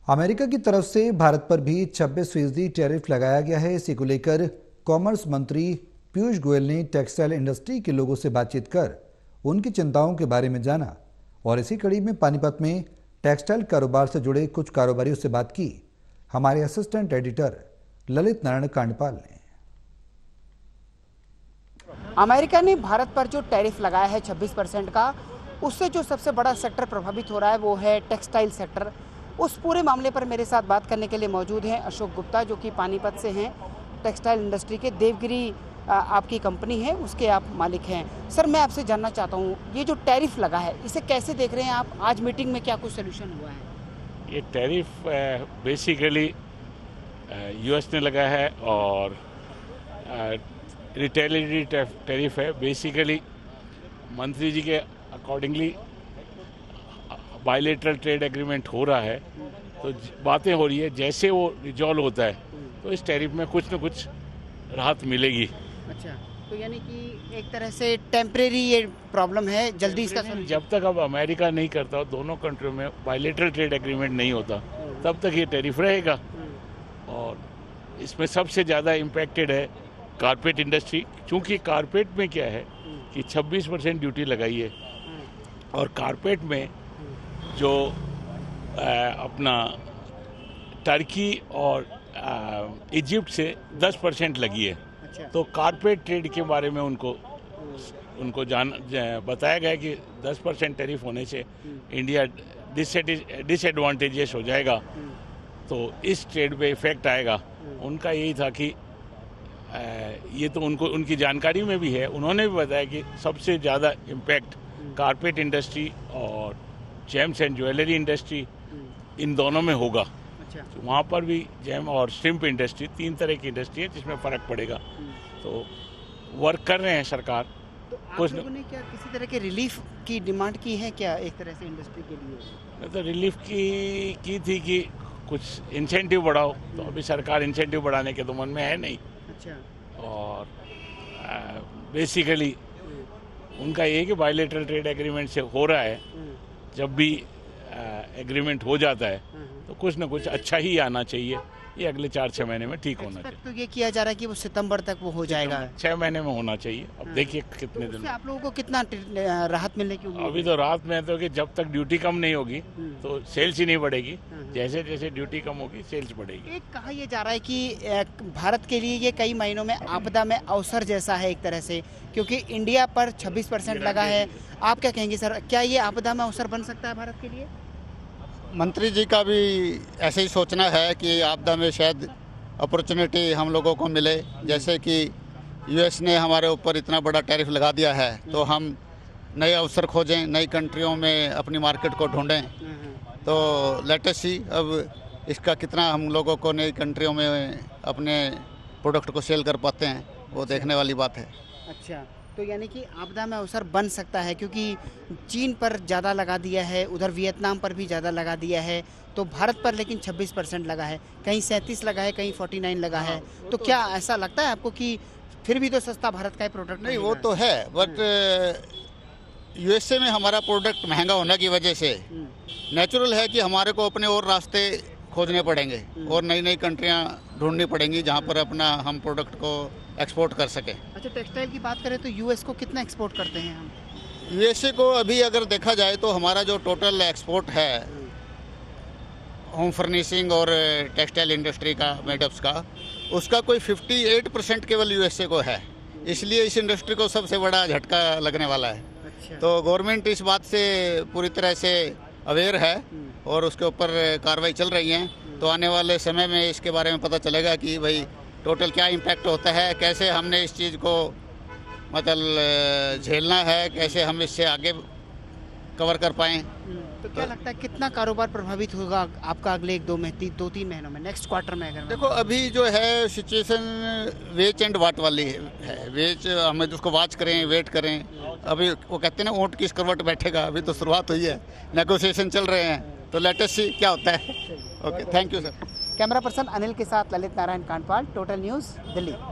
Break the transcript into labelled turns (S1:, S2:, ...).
S1: America की तरफ से भारत पर भी 26% टैरिफ लगाया गया है। इसी को लेकर कॉमर्स मंत्री पीयूष गोयल ने टेक्सटाइल इंडस्ट्री के लोगों से बातचीत कर उनकी चिंताओं के बारे में जाना और इसी कड़ी में पानीपत में टेक्सटाइल कारोबार से जुड़े कुछ कारोबारियों से बात की हमारे असिस्टेंट एडिटर ललित नारायण कांडपाल ने।
S2: अमेरिका ने भारत पर जो टैरिफ लगाया है 26% का, उससे जो सबसे बड़ा सेक्टर प्रभावित हो रहा है वो है टेक्सटाइल सेक्टर। उस पूरे मामले पर मेरे साथ बात करने के लिए मौजूद हैं अशोक गुप्ता, जो कि पानीपत से हैं। टेक्सटाइल इंडस्ट्री के देवगिरी आपकी कंपनी है, उसके आप मालिक हैं। सर, मैं आपसे जानना चाहता हूँ, ये जो टैरिफ लगा है इसे कैसे देख रहे हैं आप? आज मीटिंग में क्या कुछ सोल्यूशन हुआ है?
S3: ये टैरिफ बेसिकली यूएस ने लगा है और रिटेलिटरी टैरिफ है। बेसिकली मंत्री जी के अकॉर्डिंगली बायलैटरल ट्रेड एग्रीमेंट हो रहा है, तो बातें हो रही है। जैसे वो रिजॉल्व होता है तो इस टैरिफ में कुछ न कुछ राहत मिलेगी।
S2: अच्छा, तो यानी कि एक तरह से टेम्परेरी ये प्रॉब्लम है, जल्दी इसका
S3: जब तक अब अमेरिका नहीं करता, दोनों कंट्रियों में बायलैटरल ट्रेड एग्रीमेंट नहीं होता, तब तक ये टैरिफ रहेगा। और इसमें सबसे ज़्यादा इम्पैक्टेड है कारपेट इंडस्ट्री, क्योंकि कारपेट में क्या है कि 26% ड्यूटी लगाई है और कारपेट में जो अपना टर्की और इजिप्ट से 10% लगी है।
S2: अच्छा।
S3: तो कारपेट ट्रेड के बारे में उनको बताया गया कि 10% टैरिफ होने से इंडिया डिसएडवांटेजेस हो जाएगा, तो इस ट्रेड पे इफेक्ट आएगा। उनका यही था कि ये तो उनकी जानकारी में भी है। उन्होंने भी बताया कि सबसे ज़्यादा इम्पैक्ट कारपेट इंडस्ट्री और जेम्स एंड ज्वेलरी इंडस्ट्री, इन दोनों में होगा।
S2: अच्छा।
S3: तो वहाँ पर भी जेम और श्रिम्प इंडस्ट्री, 3 तरह की इंडस्ट्री है जिसमें फ़र्क पड़ेगा। तो वर्क कर रहे हैं सरकार।
S2: तो आप लोगों ने क्या किसी तरह के रिलीफ की डिमांड की है क्या एक तरह से इंडस्ट्री के लिए?
S3: मैं तो रिलीफ की थी कि कुछ इंसेंटिव बढ़ाओ, तो अभी सरकार इंसेंटिव बढ़ाने के तो मन में है नहीं।
S2: अच्छा।
S3: और बेसिकली उनका ये कि बायलैटरल ट्रेड एग्रीमेंट से हो रहा है, जब भी एग्रीमेंट हो जाता है तो कुछ ना कुछ अच्छा ही आना चाहिए। ये अगले 4-6 महीने में ठीक होना चाहिए।
S2: तो ये किया जा रहा है कि वो सितंबर तक वो हो जाएगा।
S3: 6 महीने में होना चाहिए। अब देखिए कितने दिन।
S2: आप लोगों को कितना राहत मिलने की उम्मीद?
S3: अभी तो रात में तो कि जब तक ड्यूटी कम नहीं होगी तो सेल्स ही नहीं बढ़ेगी। जैसे जैसे ड्यूटी कम होगी सेल्स बढ़ेगी।
S2: एक कहा यह जा रहा है कि भारत के लिए ये कई महीनों में आपदा में अवसर जैसा है एक तरह से, क्योंकि इंडिया पर 26% लगा है। आप क्या कहेंगे सर, क्या ये आपदा में अवसर बन सकता है भारत के लिए?
S4: मंत्री जी का भी ऐसे ही सोचना है कि आपदा में शायद अपॉर्चुनिटी हम लोगों को मिले। जैसे कि यूएस ने हमारे ऊपर इतना बड़ा टैरिफ लगा दिया है, तो हम नए अवसर खोजें, नई कंट्रियों में अपनी मार्केट को ढूंढें। तो लेट अस सी अब इसका कितना हम लोगों को नई कंट्रियों में अपने प्रोडक्ट को सेल कर पाते हैं, वो देखने वाली बात है।
S2: अच्छा, तो यानी कि आपदा में अवसर बन सकता है, क्योंकि चीन पर ज़्यादा लगा दिया है, उधर वियतनाम पर भी ज़्यादा लगा दिया है, तो भारत पर लेकिन 26% लगा है, कहीं 37 लगा है, कहीं 49 लगा है। तो क्या ऐसा लगता है आपको कि फिर भी तो सस्ता भारत का ही प्रोडक्ट
S4: नहीं? वो तो है, बट यूएसए में हमारा प्रोडक्ट महंगा होने की वजह से नेचुरल है कि हमारे को अपने और रास्ते खोजने पड़ेंगे और नई नई कंट्रियाँ ढूंढनी पड़ेंगी जहाँ पर अपना हम प्रोडक्ट को एक्सपोर्ट कर सकें।
S2: अच्छा, टेक्सटाइल की बात करें तो यूएस को कितना एक्सपोर्ट करते हैं हम?
S4: यूएसए को अभी अगर देखा जाए तो हमारा जो टोटल एक्सपोर्ट है होम फर्निशिंग और टेक्सटाइल इंडस्ट्री का, मेडअप्स का, उसका कोई 58% केवल यूएसए को है। इसलिए इस इंडस्ट्री को सबसे बड़ा झटका लगने वाला है।
S2: अच्छा।
S4: तो गवर्नमेंट इस बात से पूरी तरह से अवेयर है और उसके ऊपर कार्रवाई चल रही है। तो आने वाले समय में इसके बारे में पता चलेगा कि भाई टोटल क्या इम्पैक्ट होता है, कैसे हमने इस चीज़ को मतलब झेलना है, कैसे हम इससे आगे कवर कर पाएँ।
S2: तो क्या लगता है कितना कारोबार प्रभावित होगा आपका अगले 2-3 महीनों में, नेक्स्ट क्वार्टर में? अगर
S4: देखो अभी जो है सिचुएशन वेट एंड वाट वाली है। वेट हमें उसको वॉच करें, वेट करें। अभी वो कहते हैं ना, ऊँट की करवट बैठेगा। अभी तो शुरुआत हुई है, नेगोशिएशन चल रहे हैं, तो लेट अस सी क्या होता है। Okay, thank you sir.
S2: Camera person Anil के साथ ललित नारायण कांडपाल, टोटल न्यूज़, दिल्ली।